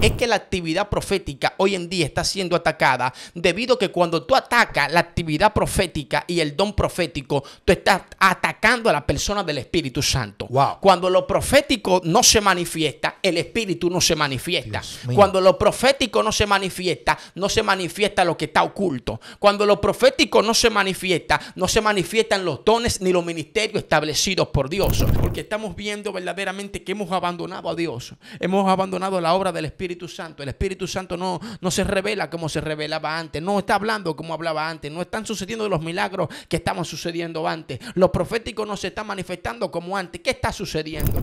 es que la actividad profética hoy en día está siendo atacada debido a que cuando tú atacas la actividad profética y el don profético, tú estás atacando a la persona del Espíritu Santo. Wow. Cuando lo profético no se manifiesta, el Espíritu no se manifiesta. Cuando lo profético no se manifiesta lo que está oculto. Cuando lo profético no se manifiestan los dones ni los ministerios establecidos por Dios. Porque estamos viendo verdaderamente que hemos abandonado a Dios. Hemos abandonado la obra del Espíritu Santo. El Espíritu Santo no se revela como se revelaba antes. No está hablando como hablaba antes. No están sucediendo los milagros que estaban sucediendo antes. Lo profético no se está manifestando como antes. ¿Qué está sucediendo?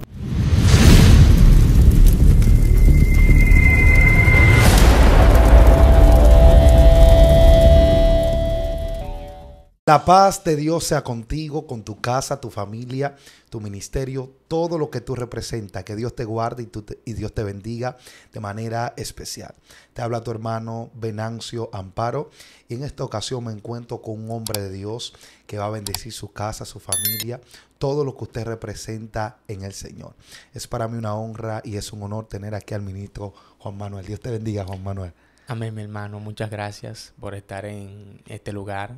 La paz de Dios sea contigo, con tu casa, tu familia, tu ministerio, todo lo que tú representas. Que Dios te guarde y Dios te bendiga de manera especial. Te habla tu hermano Venancio Amparo y en esta ocasión me encuentro con un hombre de Dios que va a bendecir su casa, su familia, todo lo que usted representa en el Señor. Es para mí una honra y es un honor tener aquí al ministro Juan Manuel. Dios te bendiga, Juan Manuel. Amén, mi hermano. Muchas gracias por estar en este lugar.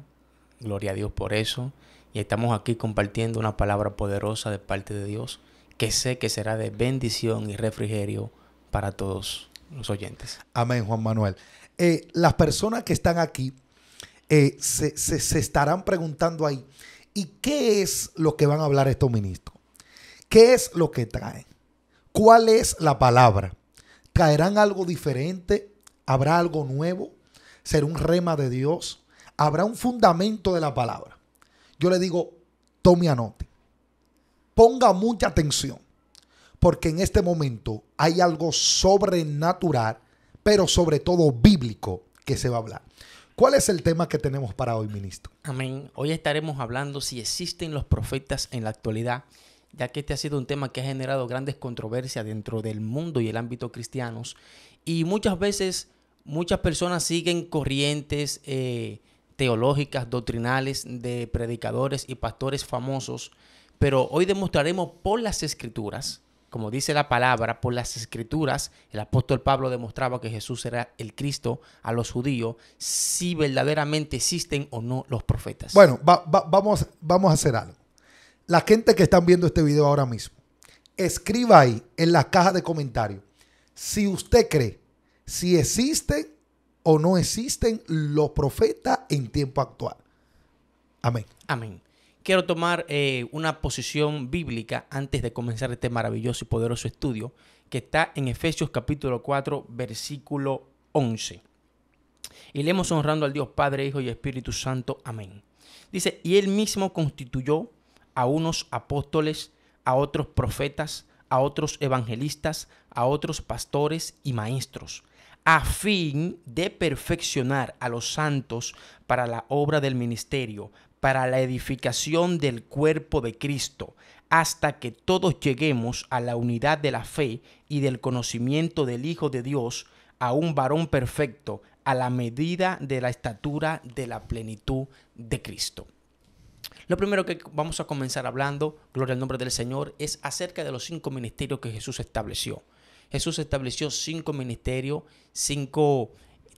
Gloria a Dios por eso. Y estamos aquí compartiendo una palabra poderosa de parte de Dios que sé que será de bendición y refrigerio para todos los oyentes. Amén, Juan Manuel. Las personas que están aquí se estarán preguntando ahí, ¿y qué es lo que van a hablar estos ministros? ¿Qué es lo que traen? ¿Cuál es la palabra? ¿Traerán algo diferente? ¿Habrá algo nuevo? ¿Será un rema de Dios? ¿Habrá un fundamento de la palabra? Yo le digo, tome anote. Ponga mucha atención. Porque en este momento hay algo sobrenatural, pero sobre todo bíblico que se va a hablar. ¿Cuál es el tema que tenemos para hoy, ministro? Amén. Hoy estaremos hablando si existen los profetas en la actualidad, ya que este ha sido un tema que ha generado grandes controversias dentro del mundo y el ámbito cristianos. Y muchas veces, muchas personas siguen corrientes teológicas, doctrinales de predicadores y pastores famosos, pero hoy demostraremos por las Escrituras, como dice la palabra, por las Escrituras, el apóstol Pablo demostraba que Jesús era el Cristo a los judíos, si verdaderamente existen o no los profetas. Bueno, vamos a hacer algo. La gente que están viendo este video ahora mismo, escriba ahí en la caja de comentarios si usted cree, si existen o no existen los profetas en tiempo actual. Amén. Amén. Quiero tomar una posición bíblica antes de comenzar este maravilloso y poderoso estudio que está en Efesios capítulo 4, versículo 11. Y leemos honrando al Dios Padre, Hijo y Espíritu Santo. Amén. Dice, y Él mismo constituyó a unos apóstoles, a otros profetas, a otros evangelistas, a otros pastores y maestros, a fin de perfeccionar a los santos para la obra del ministerio, para la edificación del cuerpo de Cristo, hasta que todos lleguemos a la unidad de la fe y del conocimiento del Hijo de Dios, a un varón perfecto, a la medida de la estatura de la plenitud de Cristo. Lo primero que vamos a comenzar hablando, gloria al nombre del Señor, es acerca de los 5 ministerios que Jesús estableció. Jesús estableció 5 ministerios, 5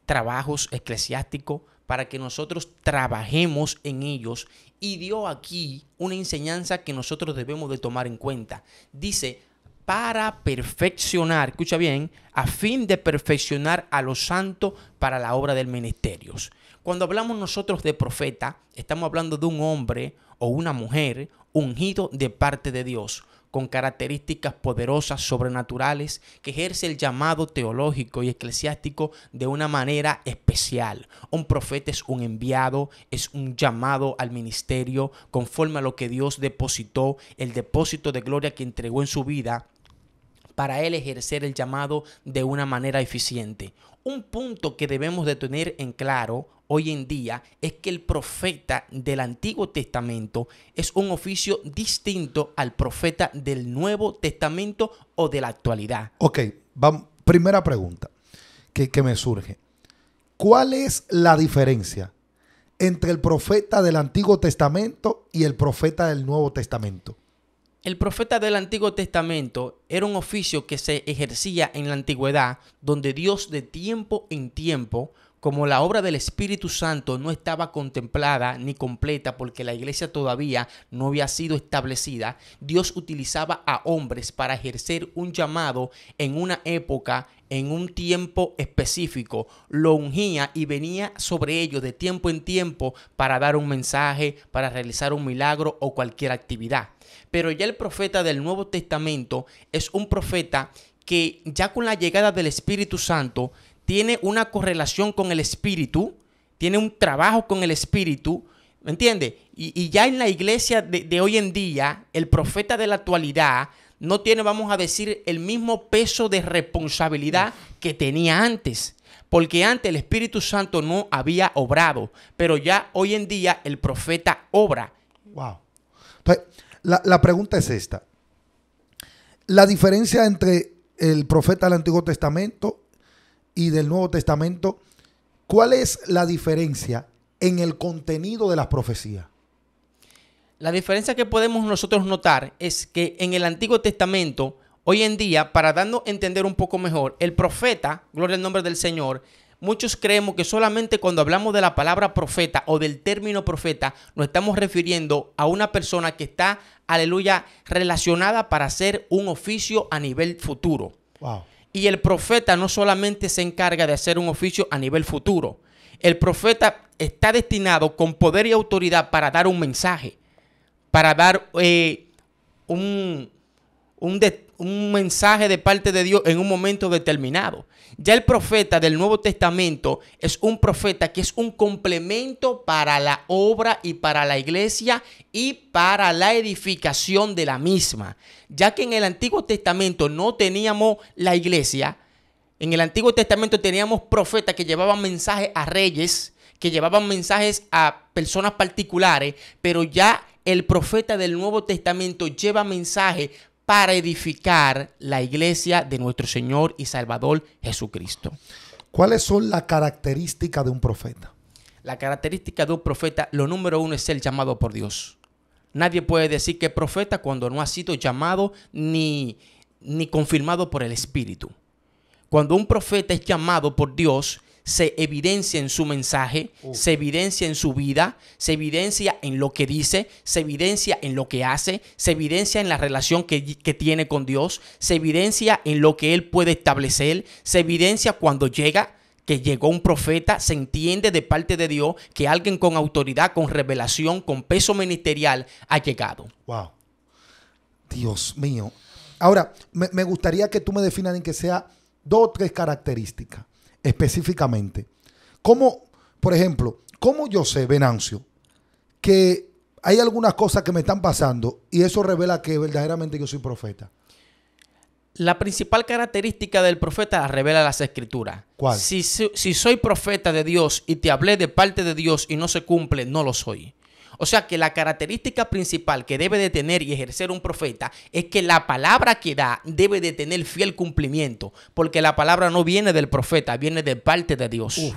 trabajos eclesiásticos para que nosotros trabajemos en ellos, y dio aquí una enseñanza que nosotros debemos de tomar en cuenta. Dice, para perfeccionar, escucha bien, a fin de perfeccionar a los santos para la obra del ministerio. Cuando hablamos nosotros de profeta, estamos hablando de un hombre o una mujer ungido de parte de Dios, con características poderosas, sobrenaturales, que ejerce el llamado teológico y eclesiástico de una manera especial. Un profeta es un enviado, es un llamado al ministerio, conforme a lo que Dios depositó, el depósito de gloria que entregó en su vida, para él ejercer el llamado de una manera eficiente. Un punto que debemos de tener en claro hoy en día es que el profeta del Antiguo Testamento es un oficio distinto al profeta del Nuevo Testamento o de la actualidad. Ok, vamos, primera pregunta que me surge. ¿Cuál es la diferencia entre el profeta del Antiguo Testamento y el profeta del Nuevo Testamento? El profeta del Antiguo Testamento era un oficio que se ejercía en la antigüedad, donde Dios de tiempo en tiempo, como la obra del Espíritu Santo no estaba contemplada ni completa porque la iglesia todavía no había sido establecida, Dios utilizaba a hombres para ejercer un llamado en una época, en un tiempo específico. Lo ungía y venía sobre ellos de tiempo en tiempo para dar un mensaje, para realizar un milagro o cualquier actividad. Pero ya el profeta del Nuevo Testamento es un profeta que ya con la llegada del Espíritu Santo tiene una correlación con el Espíritu, tiene un trabajo con el Espíritu, ¿me entiendes? Y ya en la iglesia de hoy en día, el profeta de la actualidad no tiene, vamos a decir, el mismo peso de responsabilidad que tenía antes. Porque antes el Espíritu Santo no había obrado, pero ya hoy en día el profeta obra. Wow. Entonces, la pregunta es esta. La diferencia entre el profeta del Antiguo Testamento y del Nuevo Testamento, ¿cuál es la diferencia en el contenido de las profecías? La diferencia que podemos nosotros notar es que en el Antiguo Testamento, hoy en día, para darnos a entender un poco mejor, el profeta, gloria al nombre del Señor, muchos creemos que solamente cuando hablamos de la palabra profeta o del término profeta, nos estamos refiriendo a una persona que está, aleluya, relacionada para hacer un oficio a nivel futuro. Wow. Y el profeta no solamente se encarga de hacer un oficio a nivel futuro. El profeta está destinado con poder y autoridad para dar un mensaje, para dar un mensaje de parte de Dios en un momento determinado. Ya el profeta del Nuevo Testamento es un profeta que es un complemento para la obra y para la iglesia y para la edificación de la misma. Ya que en el Antiguo Testamento no teníamos la iglesia, en el Antiguo Testamento teníamos profetas que llevaban mensajes a reyes, que llevaban mensajes a personas particulares, pero ya el profeta del Nuevo Testamento lleva mensajes para edificar la iglesia de nuestro Señor y Salvador Jesucristo. ¿Cuáles son las características de un profeta? La característica de un profeta, lo número uno es ser llamado por Dios. Nadie puede decir que es profeta cuando no ha sido llamado ni confirmado por el Espíritu. Cuando un profeta es llamado por Dios, se evidencia en su mensaje, se evidencia en su vida, se evidencia en lo que dice, se evidencia en lo que hace, se evidencia en la relación que tiene con Dios, se evidencia en lo que él puede establecer, se evidencia cuando llega, que llegó un profeta, se entiende de parte de Dios que alguien con autoridad, con revelación, con peso ministerial ha llegado. Wow. Dios mío. Ahora, me gustaría que tú me definas en que sea 2 o 3 características. Específicamente, ¿cómo, por ejemplo, cómo yo sé, Venancio, que hay algunas cosas que me están pasando y eso revela que verdaderamente yo soy profeta? La principal característica del profeta la revela las Escrituras. ¿Cuál? Si soy profeta de Dios y te hablé de parte de Dios y no se cumple, no lo soy. O sea que la característica principal que debe de tener y ejercer un profeta es que la palabra que da debe de tener fiel cumplimiento, porque la palabra no viene del profeta, viene de parte de Dios. Uf.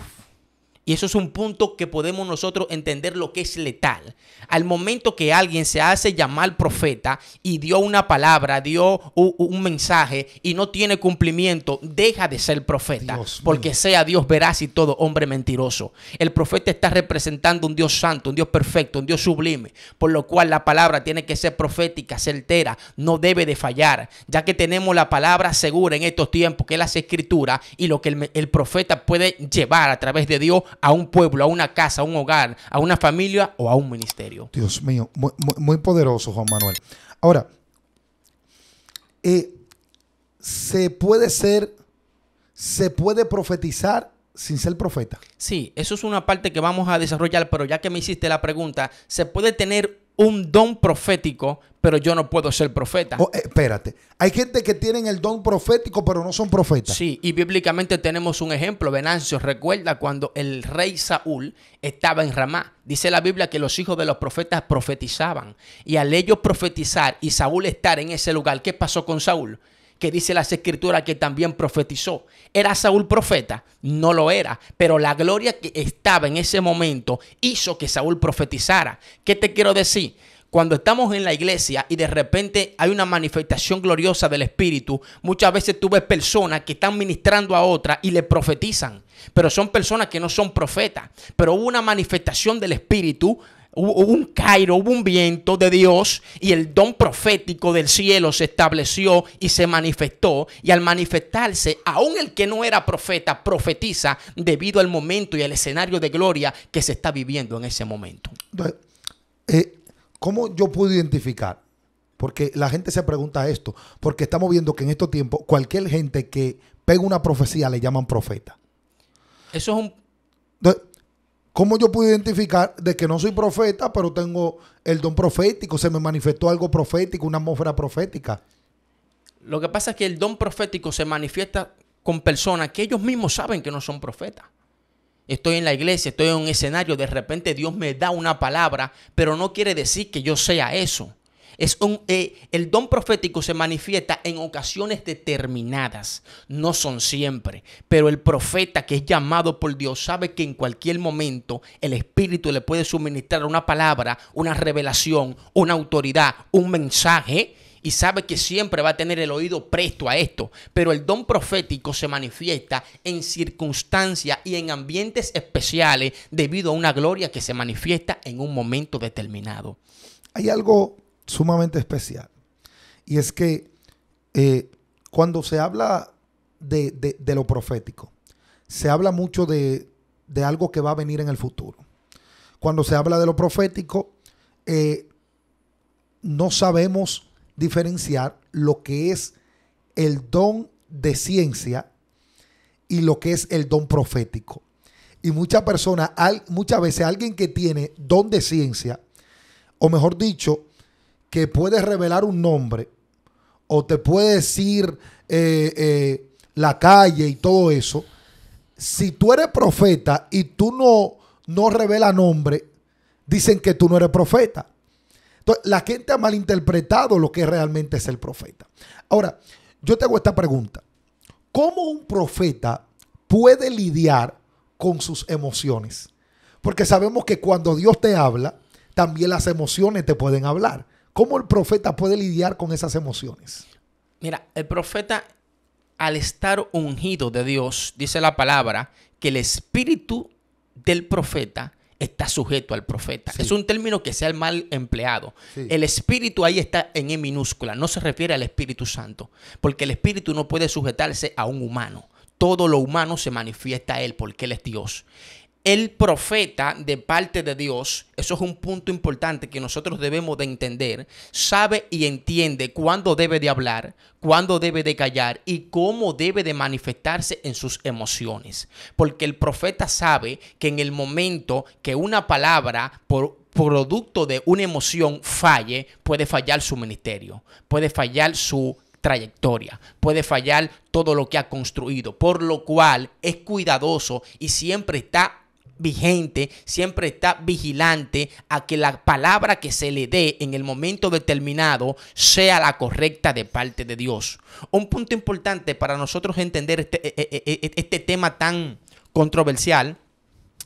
Y eso es un punto que podemos nosotros entender lo que es letal. Al momento que alguien se hace llamar profeta y dio una palabra, dio un mensaje y no tiene cumplimiento, deja de ser profeta. Porque sea Dios veraz y todo hombre mentiroso. El profeta está representando un Dios santo, un Dios perfecto, un Dios sublime. Por lo cual la palabra tiene que ser profética, certera, no debe de fallar. Ya que tenemos la palabra segura en estos tiempos, que es las Escrituras, y lo que el profeta puede llevar a través de Dios a un pueblo, a una casa, a un hogar, a una familia o a un ministerio. Dios mío, muy poderoso, Juan Manuel. Ahora, ¿se puede profetizar sin ser profeta? Sí, eso es una parte que vamos a desarrollar, pero ya que me hiciste la pregunta, ¿se puede tener un don profético, pero yo no puedo ser profeta? Espérate, hay gente que tienen el don profético, pero no son profetas. Sí, y bíblicamente tenemos un ejemplo. Venancio, recuerda cuando el rey Saúl estaba en Ramá. Dice la Biblia que los hijos de los profetas profetizaban. Y al ellos profetizar y Saúl estar en ese lugar, ¿qué pasó con Saúl? Que dice las Escrituras que también profetizó. ¿Era Saúl profeta? No lo era, pero la gloria que estaba en ese momento hizo que Saúl profetizara. ¿Qué te quiero decir? Cuando estamos en la iglesia y de repente hay una manifestación gloriosa del Espíritu, muchas veces tú ves personas que están ministrando a otras y le profetizan, pero son personas que no son profetas. Pero hubo una manifestación del Espíritu, hubo un cairo, hubo un viento de Dios y el don profético del cielo se estableció y se manifestó. Y al manifestarse, aún el que no era profeta profetiza debido al momento y al escenario de gloria que se está viviendo en ese momento. Entonces, ¿cómo yo puedo identificar? Porque la gente se pregunta esto, porque estamos viendo que en estos tiempos cualquier gente que pega una profecía le llaman profeta. Eso es un... Entonces, ¿cómo yo puedo identificar de que no soy profeta, pero tengo el don profético? Se me manifestó algo profético, una atmósfera profética. Lo que pasa es que el don profético se manifiesta con personas que ellos mismos saben que no son profetas. Estoy en la iglesia, estoy en un escenario, de repente Dios me da una palabra, pero no quiere decir que yo sea eso. El don profético se manifiesta en ocasiones determinadas, no son siempre, pero el profeta que es llamado por Dios sabe que en cualquier momento el Espíritu le puede suministrar una palabra, una revelación, una autoridad, un mensaje, y sabe que siempre va a tener el oído presto a esto. Pero el don profético se manifiesta en circunstancias y en ambientes especiales debido a una gloria que se manifiesta en un momento determinado. Hay algo sumamente especial, y es que cuando se habla de lo profético, se habla mucho de algo que va a venir en el futuro. Cuando se habla de lo profético, no sabemos diferenciar lo que es el don de ciencia y lo que es el don profético. Y muchas personas, muchas veces alguien que tiene don de ciencia, o mejor dicho, que puede revelar un nombre o te puede decir la calle y todo eso, si tú eres profeta y tú no revelas nombre, dicen que tú no eres profeta. Entonces, la gente ha malinterpretado lo que realmente es el profeta. Ahora, yo te hago esta pregunta. ¿Cómo un profeta puede lidiar con sus emociones? Porque sabemos que cuando Dios te habla, también las emociones te pueden hablar. ¿Cómo el profeta puede lidiar con esas emociones? Mira, el profeta, al estar ungido de Dios, dice la palabra, que el espíritu del profeta está sujeto al profeta. Sí. Es un término que sea mal empleado. Sí. El espíritu ahí está en E minúscula. No se refiere al Espíritu Santo, porque el espíritu no puede sujetarse a un humano. Todo lo humano se manifiesta a él porque él es Dios. El profeta de parte de Dios, eso es un punto importante que nosotros debemos de entender, sabe y entiende cuándo debe de hablar, cuándo debe de callar y cómo debe de manifestarse en sus emociones. Porque el profeta sabe que en el momento que una palabra por producto de una emoción falle, puede fallar su ministerio, puede fallar su trayectoria, puede fallar todo lo que ha construido, por lo cual es cuidadoso y siempre está vigente, siempre está vigilante a que la palabra que se le dé en el momento determinado sea la correcta de parte de Dios. Un punto importante para nosotros entender este tema tan controversial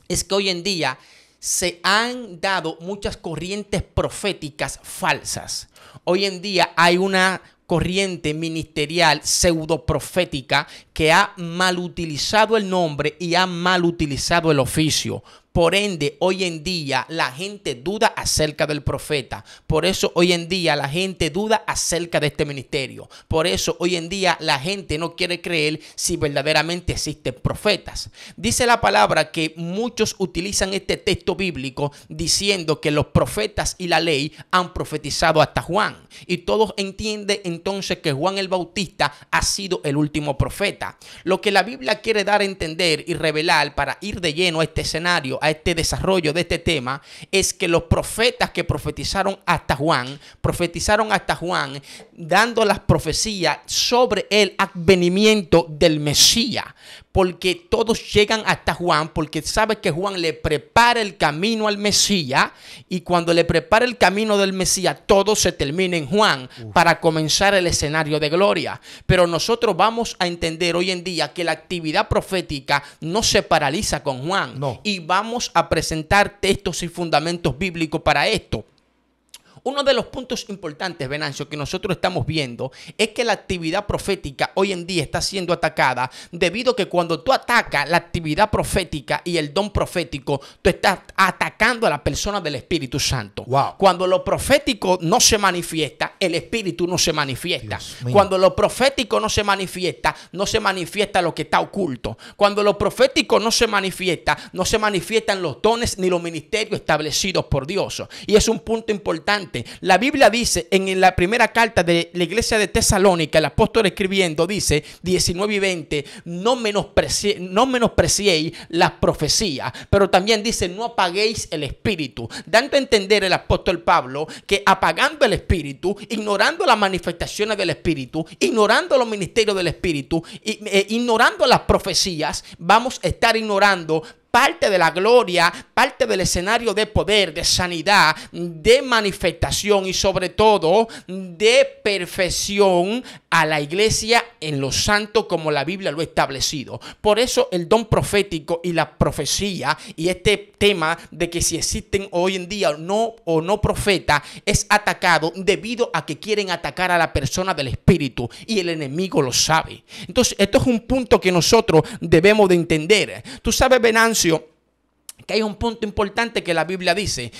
es que hoy en día se han dado muchas corrientes proféticas falsas. Hoy en día hay una corriente ministerial pseudoprofética que ha mal utilizado el nombre y ha mal utilizado el oficio. Por ende, hoy en día la gente duda acerca del profeta. Por eso hoy en día la gente duda acerca de este ministerio. Por eso hoy en día la gente no quiere creer si verdaderamente existen profetas. Dice la palabra que muchos utilizan este texto bíblico diciendo que los profetas y la ley han profetizado hasta Juan. Y todos entienden entonces que Juan el Bautista ha sido el último profeta. Lo que la Biblia quiere dar a entender y revelar para ir de lleno a este escenario, a este desarrollo de este tema, es que los profetas que profetizaron hasta Juan dando las profecías sobre el advenimiento del Mesías, porque todos llegan hasta Juan porque sabe que Juan le prepara el camino al Mesías, y cuando le prepara el camino del Mesías todo se termina en Juan para comenzar el escenario de gloria. Pero nosotros vamos a entender hoy en día que la actividad profética no se paraliza con Juan, y vamos a presentar textos y fundamentos bíblicos para esto. Uno de los puntos importantes, Venancio, que nosotros estamos viendo es que la actividad profética hoy en día está siendo atacada debido a que cuando tú atacas la actividad profética y el don profético, tú estás atacando a la persona del Espíritu Santo. Wow. Cuando lo profético no se manifiesta, el Espíritu no se manifiesta. Cuando lo profético no se manifiesta lo que está oculto. Cuando lo profético no se manifiestan los dones ni los ministerios establecidos por Dios. Y es un punto importante. La Biblia dice en la primera carta de la iglesia de Tesalónica, el apóstol escribiendo, dice 19 y 20, no menospreciéis las profecías, pero también dice no apaguéis el espíritu, dando a entender el apóstol Pablo que apagando el espíritu, ignorando las manifestaciones del espíritu, ignorando los ministerios del espíritu, ignorando las profecías, vamos a estar ignorando parte de la gloria, parte del escenario de poder, de sanidad, de manifestación y sobre todo de perfección a la iglesia en los santos como la Biblia lo ha establecido. Por eso el don profético y la profecía y este tema de que si existen hoy en día no o no profeta es atacado debido a que quieren atacar a la persona del espíritu y el enemigo lo sabe. Entonces esto es un punto que nosotros debemos de entender. Tú sabes, Venancio, que hay un punto importante que la Biblia dice,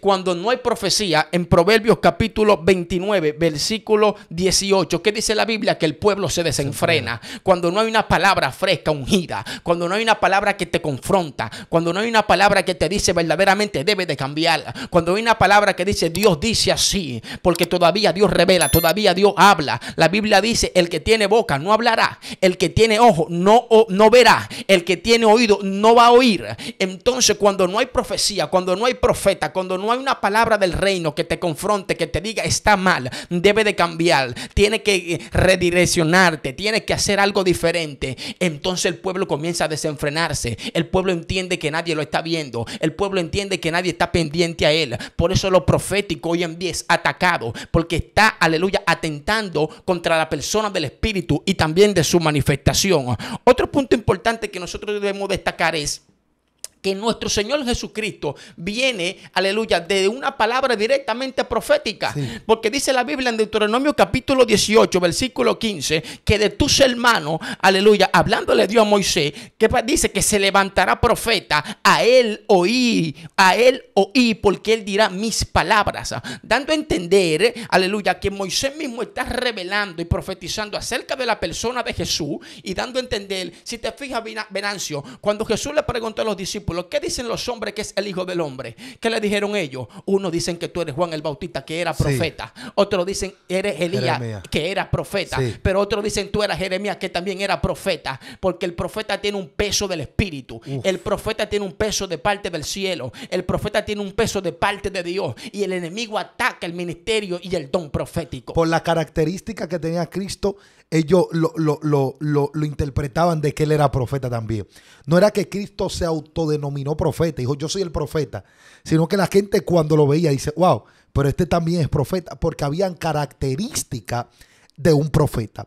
cuando no hay profecía, en Proverbios capítulo 29, versículo 18, ¿qué dice la Biblia? Que el pueblo se desenfrena. Cuando no hay una palabra fresca, ungida, cuando no hay una palabra que te confronta, cuando no hay una palabra que te dice verdaderamente debe de cambiar, cuando hay una palabra que dice Dios dice así, porque todavía Dios revela, todavía Dios habla. La Biblia dice, el que tiene boca no hablará, el que tiene ojo no verá, el que tiene oído no va a oír. Entonces, cuando no hay profecía, cuando no hay profeta, cuando no hay una palabra del reino que te confronte, que te diga está mal, debe de cambiar, tiene que redireccionarte, tiene que hacer algo diferente, entonces el pueblo comienza a desenfrenarse. El pueblo entiende que nadie lo está viendo, el pueblo entiende que nadie está pendiente a él. Por eso lo profético hoy en día es atacado, porque está, aleluya, atentando contra la persona del espíritu y también de su manifestación. Otro punto importante que nosotros debemos destacar es que nuestro Señor Jesucristo viene, aleluya, de una palabra directamente profética. Sí. Porque dice la Biblia en Deuteronomio capítulo 18, versículo 15, que de tus hermanos, aleluya, hablándole Dios a Moisés, que dice que se levantará profeta, a él oí, porque él dirá mis palabras. Dando a entender, aleluya, que Moisés mismo está revelando y profetizando acerca de la persona de Jesús y dando a entender, si te fijas, Venancio, cuando Jesús le preguntó a los discípulos, ¿qué dicen los hombres que es el Hijo del Hombre? ¿Qué le dijeron ellos? Uno dicen que tú eres Juan el Bautista, que era profeta. Sí. Otros dicen eres Elías, que era profeta. Sí. Pero otros dicen tú eras Jeremías, que también era profeta. Porque el profeta tiene un peso del Espíritu. El profeta tiene un peso de parte del cielo. El profeta tiene un peso de parte de Dios. Y el enemigo ataca el ministerio y el don profético. Por la característica que tenía Cristo, ellos lo interpretaban de que él era profeta también. No era que Cristo se autodenominó profeta, dijo yo soy el profeta, sino que la gente cuando lo veía dice, wow, pero este también es profeta, porque habían características de un profeta.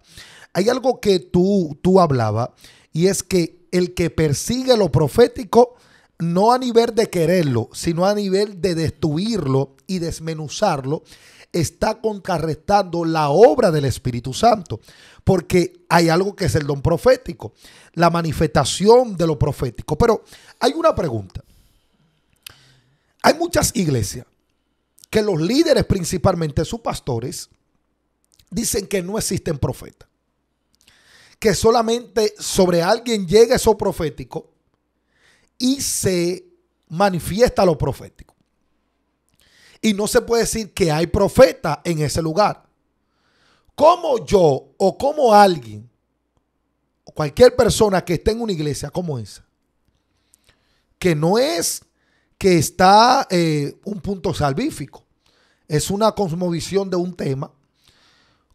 Hay algo que tú hablabas, y es que el que persigue lo profético, no a nivel de quererlo, sino a nivel de destruirlo y desmenuzarlo, está contrarrestando la obra del Espíritu Santo, porque hay algo que es el don profético, la manifestación de lo profético. Pero hay una pregunta. Hay muchas iglesias que los líderes, principalmente sus pastores, dicen que no existen profetas, que solamente sobre alguien llega eso profético y se manifiesta lo profético. Y no se puede decir que hay profeta en ese lugar. ¿Cómo yo o como alguien, o cualquier persona que esté en una iglesia como esa, que no es que está un punto salvífico, es una cosmovisión de un tema,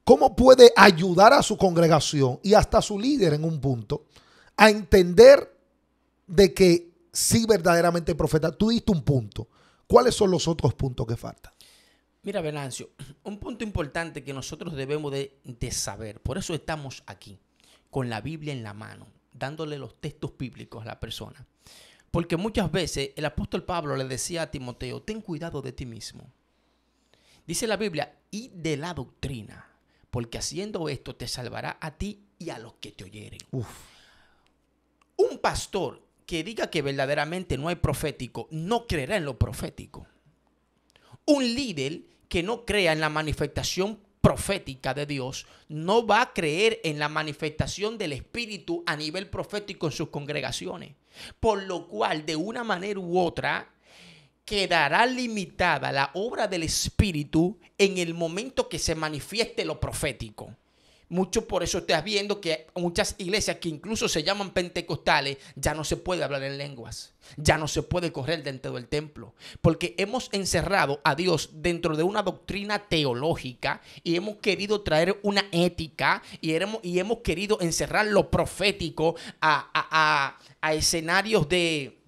cómo puede ayudar a su congregación y hasta a su líder en un punto a entender de que sí verdaderamente profeta? Tú diste un punto. ¿Cuáles son los otros puntos que faltan? Mira, Venancio, un punto importante que nosotros debemos de saber, por eso estamos aquí, con la Biblia en la mano, dándole los textos bíblicos a la persona. Porque muchas veces el apóstol Pablo le decía a Timoteo, ten cuidado de ti mismo. Dice la Biblia, y de la doctrina, porque haciendo esto te salvará a ti y a los que te oyeren. Uf. Un pastor que diga que verdaderamente no hay profético, no creerá en lo profético. Un líder que no crea en la manifestación profética de Dios, no va a creer en la manifestación del Espíritu a nivel profético en sus congregaciones. Por lo cual, de una manera u otra, quedará limitada la obra del Espíritu en el momento que se manifieste lo profético. Mucho por eso estás viendo que muchas iglesias que incluso se llaman pentecostales, ya no se puede hablar en lenguas, ya no se puede correr dentro del templo, porque hemos encerrado a Dios dentro de una doctrina teológica y hemos querido traer una ética y hemos querido encerrar lo profético a escenarios de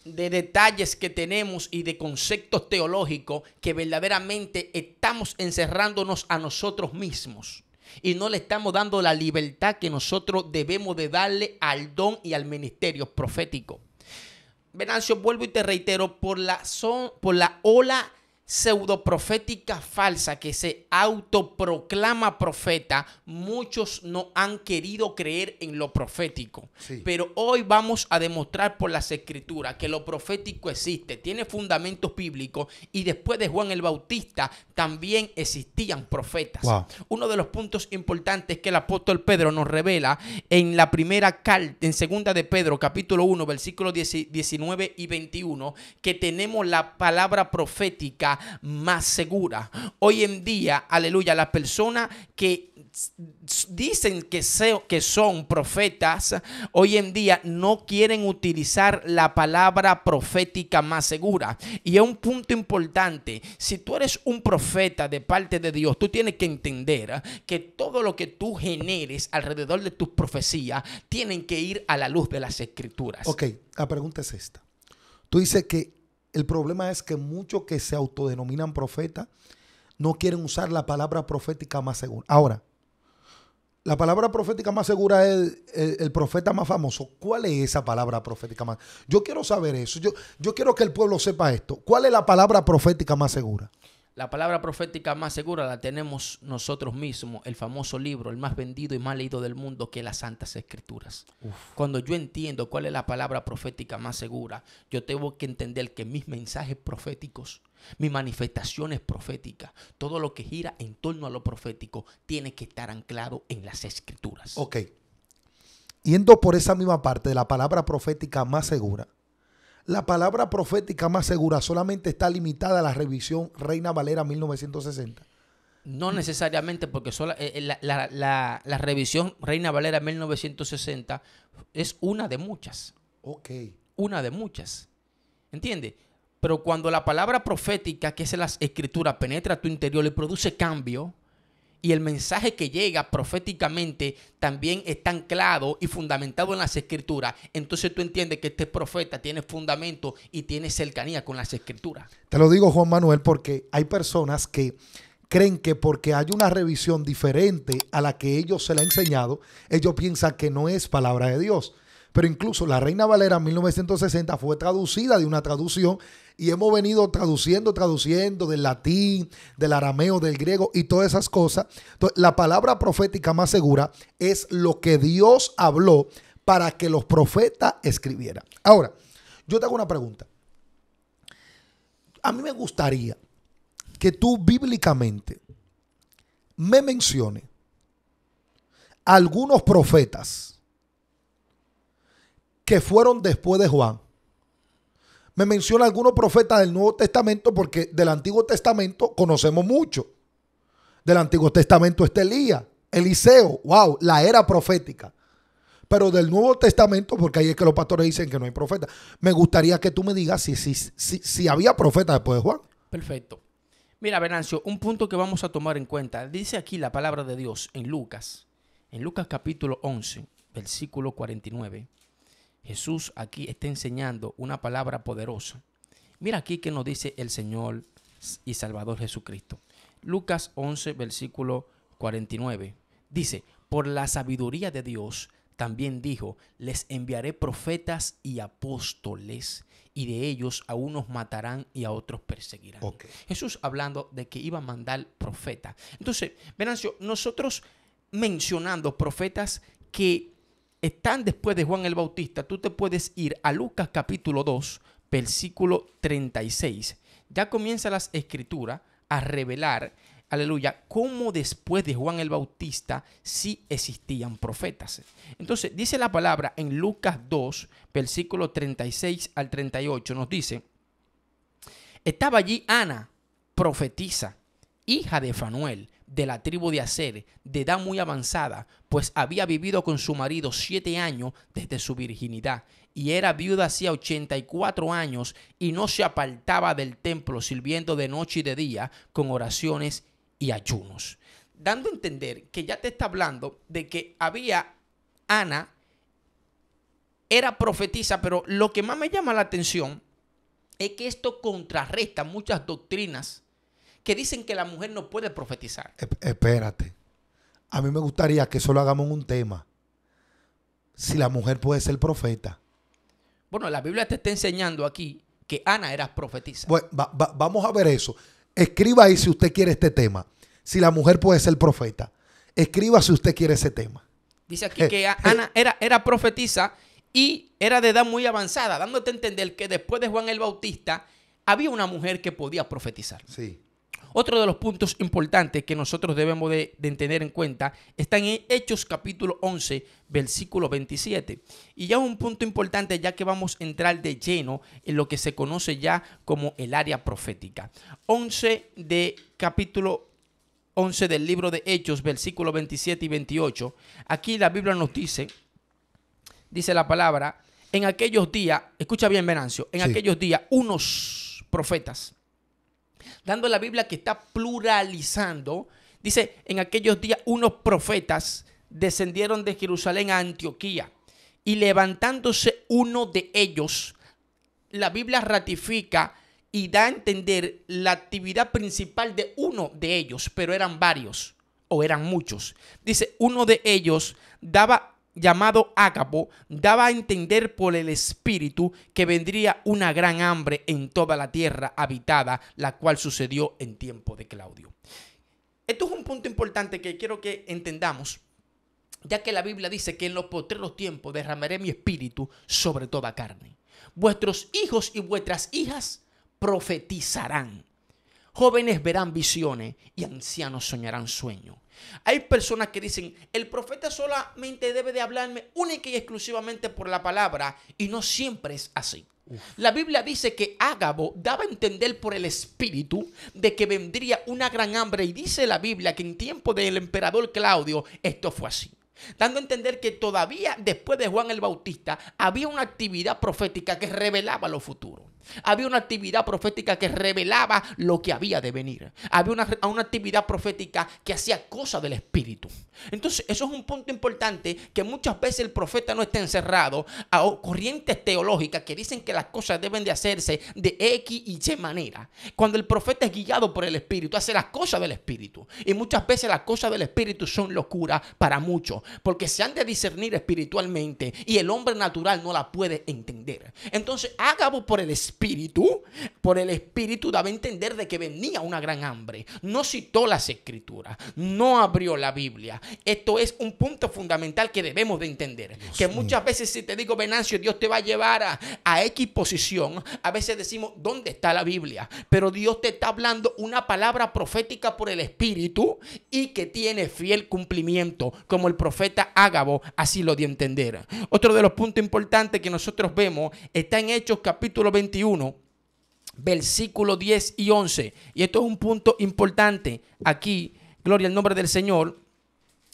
detalles que tenemos y de conceptos teológicos que verdaderamente estamos encerrándonos a nosotros mismos y no le estamos dando la libertad que nosotros debemos de darle al don y al ministerio profético. Venancio, vuelvo y te reitero, por la ola pseudoprofética falsa que se autoproclama profeta, muchos no han querido creer en lo profético. Sí. Pero hoy vamos a demostrar por las escrituras que lo profético existe, tiene fundamentos bíblicos y después de Juan el Bautista también existían profetas. Wow. Uno de los puntos importantes que el apóstol Pedro nos revela en la primera carta, en segunda de Pedro, capítulo 1, versículos 19 y 21, que tenemos la palabra profética más segura. Hoy en día, aleluya, las personas que dicen que son profetas, hoy en día no quieren utilizar la palabra profética más segura. Y es un punto importante. Si tú eres un profeta de parte de Dios, tú tienes que entender que todo lo que tú generes alrededor de tus profecías tienen que ir a la luz de las escrituras. Ok, la pregunta es esta. Tú dices que el problema es que muchos que se autodenominan profetas no quieren usar la palabra profética más segura. Ahora, la palabra profética más segura es el profeta más famoso. ¿Cuál es esa palabra profética más? Yo quiero saber eso. Yo quiero que el pueblo sepa esto. ¿Cuál es la palabra profética más segura? La palabra profética más segura la tenemos nosotros mismos, el famoso libro, el más vendido y más leído del mundo, que es las Santas Escrituras. Uf. Cuando yo entiendo cuál es la palabra profética más segura, yo tengo que entender que mis mensajes proféticos, mis manifestaciones proféticas, todo lo que gira en torno a lo profético, tiene que estar anclado en las Escrituras. Ok. Yendo por esa misma parte de la palabra profética más segura, la palabra profética más segura solamente está limitada a la revisión Reina Valera 1960. No necesariamente, porque la revisión Reina Valera 1960 es una de muchas. Ok. Una de muchas. ¿Entiendes? Pero cuando la palabra profética, que es en las escrituras, penetra a tu interior y produce cambio, y el mensaje que llega proféticamente también está anclado y fundamentado en las escrituras, entonces tú entiendes que este profeta tiene fundamento y tiene cercanía con las escrituras. Te lo digo, Juan Manuel, porque hay personas que creen que porque hay una revisión diferente a la que ellos se le ha enseñado, ellos piensan que no es palabra de Dios. Pero incluso la Reina Valera 1960 fue traducida de una traducción y hemos venido traduciendo del latín, del arameo, del griego y todas esas cosas. Entonces, la palabra profética más segura es lo que Dios habló para que los profetas escribieran. Ahora, yo te hago una pregunta. A mí me gustaría que tú bíblicamente me menciones algunos profetas que fueron después de Juan. Me menciona algunos profetas del Nuevo Testamento, porque del Antiguo Testamento conocemos mucho. Del Antiguo Testamento está Elías, Eliseo, wow, la era profética. Pero del Nuevo Testamento, porque ahí es que los pastores dicen que no hay profeta, me gustaría que tú me digas si había profeta después de Juan. Perfecto. Mira, Venancio, un punto que vamos a tomar en cuenta. Dice aquí la palabra de Dios en Lucas capítulo 11, versículo 49. Jesús aquí está enseñando una palabra poderosa. Mira aquí que nos dice el Señor y Salvador Jesucristo. Lucas 11, versículo 49. Dice, por la sabiduría de Dios, también dijo: les enviaré profetas y apóstoles, y de ellos a unos matarán y a otros perseguirán. Okay. Jesús hablando de que iba a mandar profetas. Entonces, Venancio, nosotros mencionando profetas que están después de Juan el Bautista, tú te puedes ir a Lucas capítulo 2, versículo 36. Ya comienza las escrituras a revelar, aleluya, cómo después de Juan el Bautista sí existían profetas. Entonces, dice la palabra en Lucas 2, versículo 36 al 38, nos dice: estaba allí Ana, profetisa, hija de Fanuel, de la tribu de Aser, de edad muy avanzada, pues había vivido con su marido 7 años desde su virginidad, y era viuda hacía 84 años, y no se apartaba del templo, sirviendo de noche y de día con oraciones y ayunos. Dando a entender que ya te está hablando de que había Ana, era profetisa, pero lo que más me llama la atención es que esto contrarresta muchas doctrinas que dicen que la mujer no puede profetizar. Espérate. A mí me gustaría que solo hagamos un tema. Si la mujer puede ser profeta. Bueno, la Biblia te está enseñando aquí que Ana era profetisa. Bueno, vamos a ver eso. Escriba ahí si usted quiere este tema. Si la mujer puede ser profeta. Escriba si usted quiere ese tema. Dice aquí que Ana era profetisa y era de edad muy avanzada, dándote a entender que después de Juan el Bautista había una mujer que podía profetizar. Sí. Otro de los puntos importantes que nosotros debemos de tener en cuenta está en Hechos capítulo 11, versículo 27. Y ya es un punto importante, ya que vamos a entrar de lleno en lo que se conoce ya como el área profética. Capítulo 11 del libro de Hechos, versículo 27 y 28. Aquí la Biblia nos dice la palabra: en aquellos días, escucha bien, Venancio, en aquellos días unos profetas, dando la Biblia que está pluralizando, dice: en aquellos días unos profetas descendieron de Jerusalén a Antioquía, y levantándose uno de ellos, la Biblia ratifica y da a entender la actividad principal de uno de ellos, pero eran varios o eran muchos. Dice: uno de ellos llamado Ágabo, daba a entender por el Espíritu que vendría una gran hambre en toda la tierra habitada, la cual sucedió en tiempo de Claudio. Esto es un punto importante que quiero que entendamos, ya que la Biblia dice que en los postreros tiempos derramaré mi espíritu sobre toda carne. Vuestros hijos y vuestras hijas profetizarán. Jóvenes verán visiones y ancianos soñarán sueños. Hay personas que dicen: el profeta solamente debe de hablarme única y exclusivamente por la palabra, y no siempre es así. La Biblia dice que Ágabo daba a entender por el Espíritu de que vendría una gran hambre, y dice la Biblia que en tiempo del emperador Claudio esto fue así, dando a entender que todavía después de Juan el Bautista había una actividad profética que revelaba lo futuro. Había una actividad profética que revelaba lo que había de venir. Había una actividad profética que hacía cosas del Espíritu. Entonces, eso es un punto importante, que muchas veces el profeta no está encerrado a corrientes teológicas que dicen que las cosas deben de hacerse de X y Y manera. Cuando el profeta es guiado por el Espíritu, hace las cosas del Espíritu. Y muchas veces las cosas del Espíritu son locura para muchos, porque se han de discernir espiritualmente y el hombre natural no la puede entender. Entonces, Ágabo por el Espíritu daba a entender de que venía una gran hambre. No citó las escrituras, no abrió la Biblia. Esto es un punto fundamental que debemos de entender. Dios que muchas veces, si te digo: Venancio, Dios te va a llevar a X posición, a veces decimos: ¿dónde está la Biblia? Pero Dios te está hablando una palabra profética por el Espíritu y que tiene fiel cumplimiento, como el profeta Ágabo así lo dio a entender. Otro de los puntos importantes que nosotros vemos está en Hechos capítulo 21, versículo 10 y 11. Y esto es un punto importante aquí. Gloria al nombre del Señor.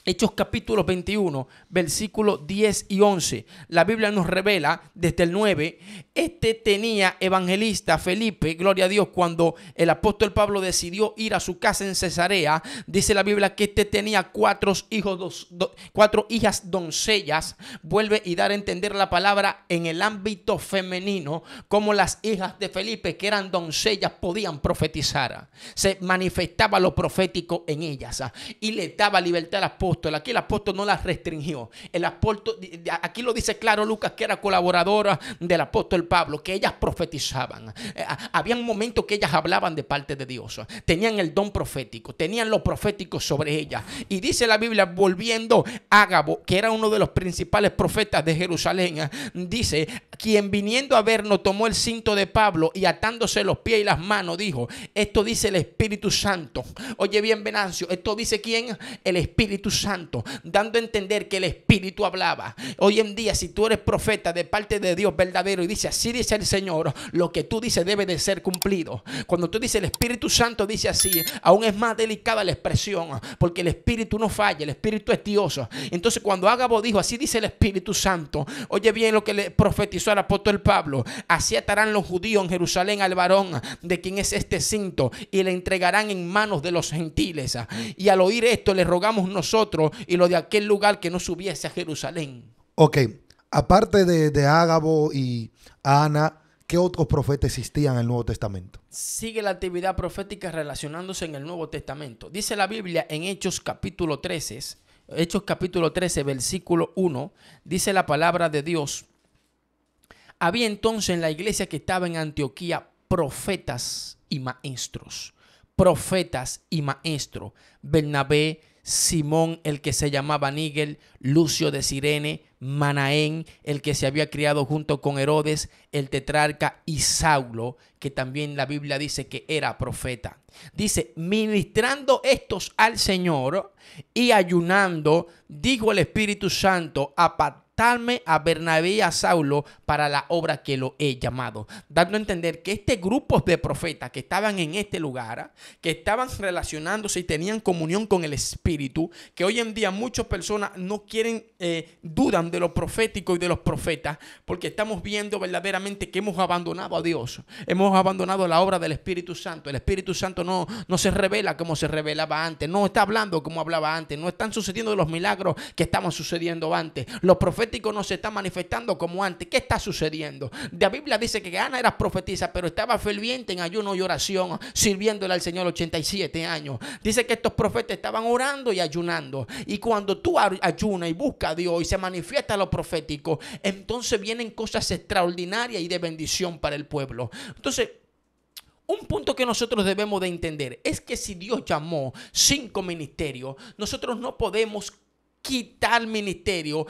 Hechos capítulo 21, versículos 10 y 11. La Biblia nos revela desde el 9. Tenía evangelista Felipe, gloria a Dios, cuando el apóstol Pablo decidió ir a su casa en Cesarea. Dice la Biblia que tenía cuatro hijas doncellas. Vuelve y dar a entender la palabra en el ámbito femenino, como las hijas de Felipe, que eran doncellas, podían profetizar. Se manifestaba lo profético en ellas y le daba libertad al apóstol apóstol. Aquí el apóstol no la restringió. El apóstol, aquí lo dice claro Lucas, que era colaboradora del apóstol Pablo, que ellas profetizaban. Habían momentos que ellas hablaban de parte de Dios. Tenían el don profético, tenían lo profético sobre ellas. Y dice la Biblia, volviendo Ágabo, que era uno de los principales profetas de Jerusalén, dice, quien viniendo a vernos tomó el cinto de Pablo y atándose los pies y las manos dijo, esto dice el Espíritu Santo. Oye bien, Venancio, esto dice ¿quién? El Espíritu Santo, dando a entender que el Espíritu hablaba. Hoy en día, si tú eres profeta de parte de Dios verdadero y dice, así dice el Señor, lo que tú dices debe de ser cumplido. Cuando tú dices el Espíritu Santo dice así, aún es más delicada la expresión, porque el Espíritu no falla, el Espíritu es Dios. Entonces cuando Ágabo dijo, así dice el Espíritu Santo, oye bien lo que le profetizó al apóstol Pablo, así atarán los judíos en Jerusalén al varón de quien es este cinto y le entregarán en manos de los gentiles. Y al oír esto le rogamos nosotros y lo de aquel lugar que no subiese a Jerusalén. Ok, aparte de Ágabo y Ana, ¿qué otros profetas existían en el Nuevo Testamento? Sigue la actividad profética relacionándose en el Nuevo Testamento. Dice la Biblia en Hechos capítulo 13, versículo 1, dice la palabra de Dios. Había entonces en la iglesia que estaba en Antioquía profetas y maestros. Bernabé, Simón, el que se llamaba Níger, Lucio de Cirene, Manaén, el que se había criado junto con Herodes, el tetrarca, y Saulo, que también la Biblia dice que era profeta. Dice, ministrando estos al Señor y ayunando, dijo el Espíritu Santo, apartarme a Bernabé y a Saulo para la obra que lo he llamado. Dando a entender que este grupo de profetas que estaban en este lugar, que estaban relacionándose y tenían comunión con el Espíritu, que hoy en día muchas personas no quieren, dudan de lo profético y de los profetas, porque estamos viendo verdaderamente que hemos abandonado a Dios. Hemos abandonado la obra del Espíritu Santo. El Espíritu Santo no se revela como se revelaba antes. No está hablando como hablaba antes. No están sucediendo los milagros que estaban sucediendo antes. Los proféticos no se están manifestando como antes. ¿Qué está sucediendo? La Biblia dice que Ana era profetisa, pero estaba ferviente en ayuno y oración, sirviéndole al Señor 87 años. Dice que estos profetas estaban orando y ayunando. Y cuando tú ayunas y buscas a Dios y se manifiesta lo profético, entonces vienen cosas extraordinarias y de bendición para el pueblo. Entonces, un punto que nosotros debemos de entender es que si Dios llamó 5 ministerios, nosotros no podemos quitar ministerio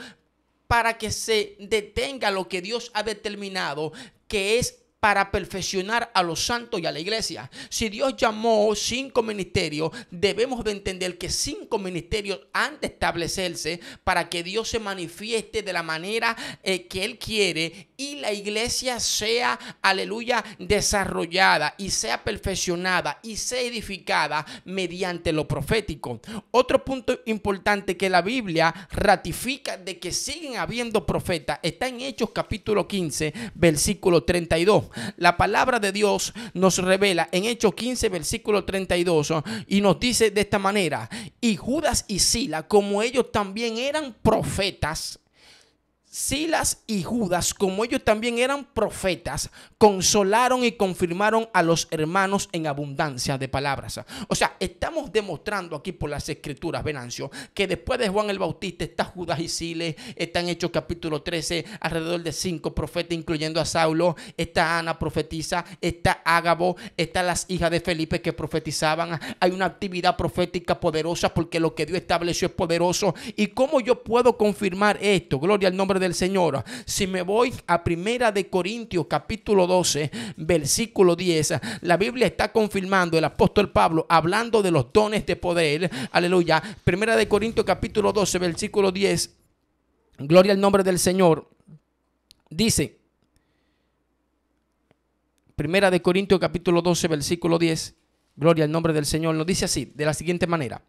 para que se detenga lo que Dios ha determinado, que es para perfeccionar a los santos y a la iglesia. Si Dios llamó 5 ministerios, debemos de entender que 5 ministerios han de establecerse para que Dios se manifieste de la manera que Él quiere y la iglesia sea, aleluya, desarrollada y sea perfeccionada y sea edificada mediante lo profético. Otro punto importante que la Biblia ratifica de que siguen habiendo profetas está en Hechos capítulo 15, versículo 32. La palabra de Dios nos revela en Hechos 15, versículo 32, y nos dice de esta manera: y Judas y Silas, como ellos también eran profetas, Silas y Judas, como ellos también eran profetas, consolaron y confirmaron a los hermanos en abundancia de palabras. O sea, estamos demostrando aquí por las escrituras, Venancio, que después de Juan el Bautista está Judas y Silas, está en Hechos capítulo 13, alrededor de 5 profetas, incluyendo a Saulo, está Ana profetiza, está Ágabo, están las hijas de Felipe que profetizaban. Hay una actividad profética poderosa porque lo que Dios estableció es poderoso. ¿Y cómo yo puedo confirmar esto? Gloria al nombre del Señor. Si me voy a Primera de Corintios capítulo 12, versículo 10, la Biblia está confirmando, el apóstol Pablo hablando de los dones de poder, aleluya. Primera de Corintios capítulo 12, versículo 10, gloria al nombre del Señor. Dice, Primera de Corintios capítulo 12, versículo 10, gloria al nombre del Señor, nos dice así, de la siguiente manera: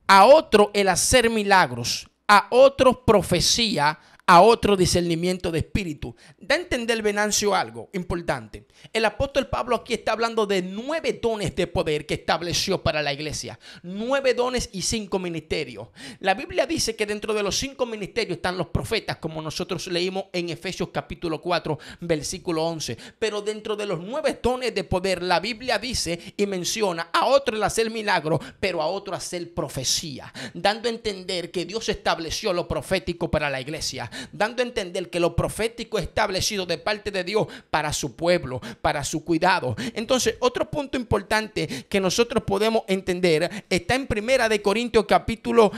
a otro el hacer milagros, a otros profecía, a otro discernimiento de espíritu. Da a entender, Venancio, algo importante. El apóstol Pablo aquí está hablando de 9 dones de poder que estableció para la iglesia. 9 dones y 5 ministerios. La Biblia dice que dentro de los 5 ministerios están los profetas, como nosotros leímos en Efesios capítulo 4, versículo 11. Pero dentro de los 9 dones de poder, la Biblia dice y menciona a otro el hacer milagro, pero a otro hacer profecía, dando a entender que Dios estableció lo profético para la iglesia, dando a entender que lo profético establecido de parte de Dios para su pueblo, para su cuidado. Entonces, otro punto importante que nosotros podemos entender está en Primera de Corintios capítulo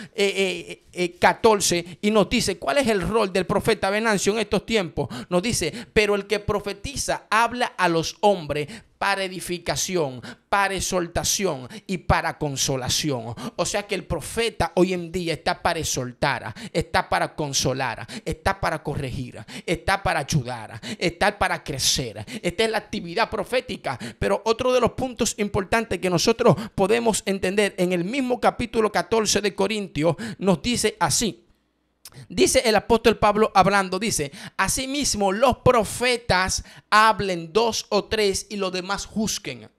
14 y nos dice cuál es el rol del profeta Venancio en estos tiempos. Nos dice: pero el que profetiza habla a los hombres para edificación, para exhortación y para consolación. O sea que el profeta hoy en día está para exhortar, está para consolar, está para corregir, está para ayudar, está para crecer. Esta es la actividad profética. Pero otro de los puntos importantes que nosotros podemos entender en el mismo capítulo 14 de Corintios nos dice así. Dice el apóstol Pablo hablando, dice: asimismo los profetas hablen 2 o 3 y los demás juzguen.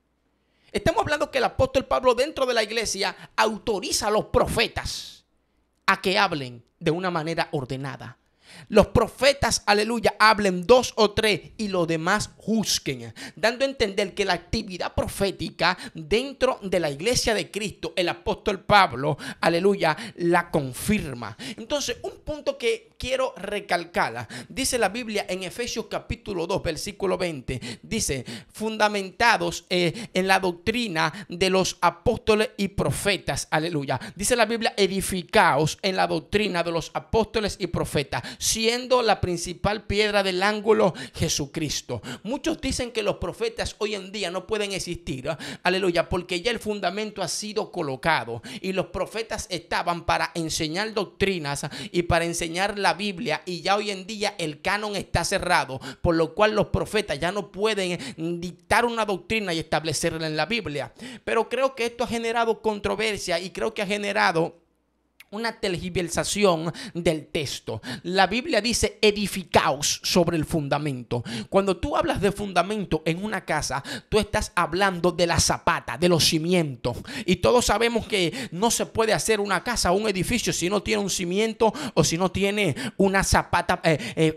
Estamos hablando que el apóstol Pablo dentro de la iglesia autoriza a los profetas a que hablen de una manera ordenada. Los profetas, aleluya, hablen 2 o 3 y los demás juzguen, dando a entender que la actividad profética dentro de la iglesia de Cristo, el apóstol Pablo, aleluya, la confirma. Entonces, un punto que quiero recalcar, dice la Biblia en Efesios capítulo 2, versículo 20, dice: fundamentados en la doctrina de los apóstoles y profetas, aleluya. Dice la Biblia: edificaos en la doctrina de los apóstoles y profetas, siendo la principal piedra del ángulo Jesucristo. Muchos dicen que los profetas hoy en día no pueden existir, aleluya, porque ya el fundamento ha sido colocado y los profetas estaban para enseñar doctrinas y para enseñar la Biblia, y ya hoy en día el canon está cerrado, por lo cual los profetas ya no pueden dictar una doctrina y establecerla en la Biblia. Pero creo que esto ha generado controversia y creo que ha generado una tergiversación del texto. La Biblia dice: edificaos sobre el fundamento. Cuando tú hablas de fundamento en una casa, tú estás hablando de la zapata, de los cimientos. Y todos sabemos que no se puede hacer una casa o un edificio si no tiene un cimiento o si no tiene una zapata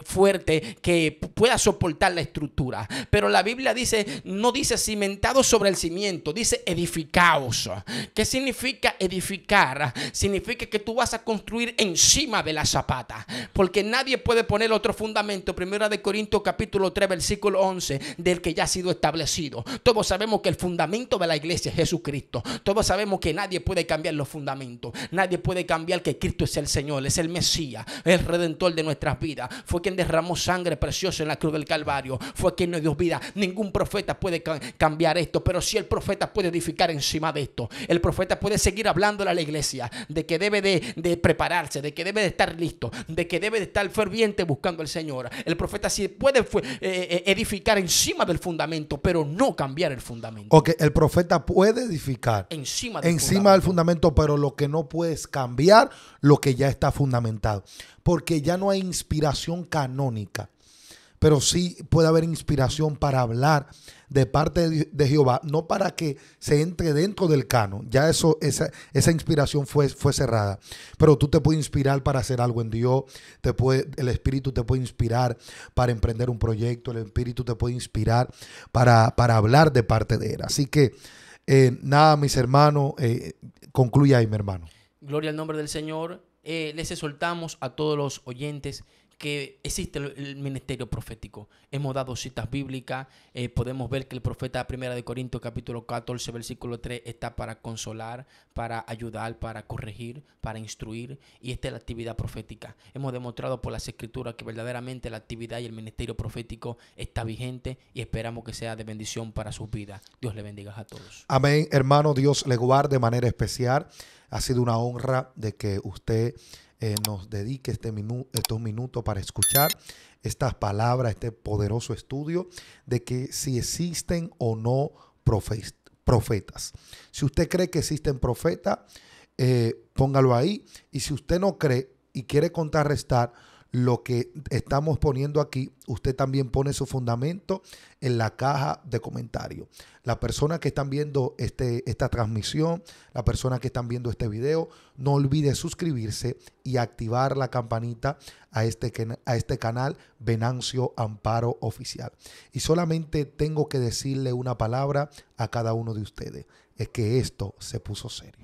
fuerte que pueda soportar la estructura. Pero la Biblia dice, no dice cimentados sobre el cimiento, dice edificaos. ¿Qué significa edificar? Significa que tú vas a construir encima de la zapata, porque nadie puede poner otro fundamento. Primera de Corintios capítulo 3 versículo 11, del que ya ha sido establecido. Todos sabemos que el fundamento de la iglesia es Jesucristo. Todos sabemos que nadie puede cambiar los fundamentos. Nadie puede cambiar que Cristo es el Señor, es el Mesías, el Redentor de nuestras vidas. Fue quien derramó sangre preciosa en la cruz del Calvario. Fue quien nos dio vida. Ningún profeta puede cambiar esto, pero sí el profeta puede edificar encima de esto. El profeta puede seguir hablando a la iglesia de que debe de prepararse, de que debe de estar listo, de que debe de estar ferviente buscando al Señor. El profeta sí puede edificar encima del fundamento, pero no cambiar el fundamento. Ok, el profeta puede edificar encima del fundamento, pero lo que no puede es cambiar lo que ya está fundamentado, porque ya no hay inspiración canónica. Pero sí puede haber inspiración para hablar de parte de Jehová, no para que se entre dentro del canon. Ya esa inspiración fue cerrada. Pero tú te puedes inspirar para hacer algo en Dios. El Espíritu te puede inspirar para emprender un proyecto. El Espíritu te puede inspirar para hablar de parte de Él. Así que nada, mis hermanos, concluye ahí, mi hermano. Gloria al nombre del Señor. Les exhortamos a todos los oyentes que existe el ministerio profético. Hemos dado citas bíblicas. Podemos ver que el profeta Primera de Corintios capítulo 14 versículo 3 está para consolar, para ayudar, para corregir, para instruir, y esta es la actividad profética. Hemos demostrado por las escrituras que verdaderamente la actividad y el ministerio profético está vigente, y esperamos que sea de bendición para sus vidas. Dios le bendiga a todos. Amén, hermano. Dios le guarde de manera especial. Ha sido una honra de que usted nos dedique estos minutos para escuchar estas palabras, este poderoso estudio de que si existen o no profetas. Si usted cree que existen profetas, póngalo ahí. Y si usted no cree y quiere contrarrestar lo que estamos poniendo aquí, usted también pone su fundamento en la caja de comentarios. Las personas que están viendo esta transmisión, las personas que están viendo este video, no olvide suscribirse y activar la campanita a este canal Venancio Amparo Oficial. Y solamente tengo que decirle una palabra a cada uno de ustedes, es que esto se puso serio.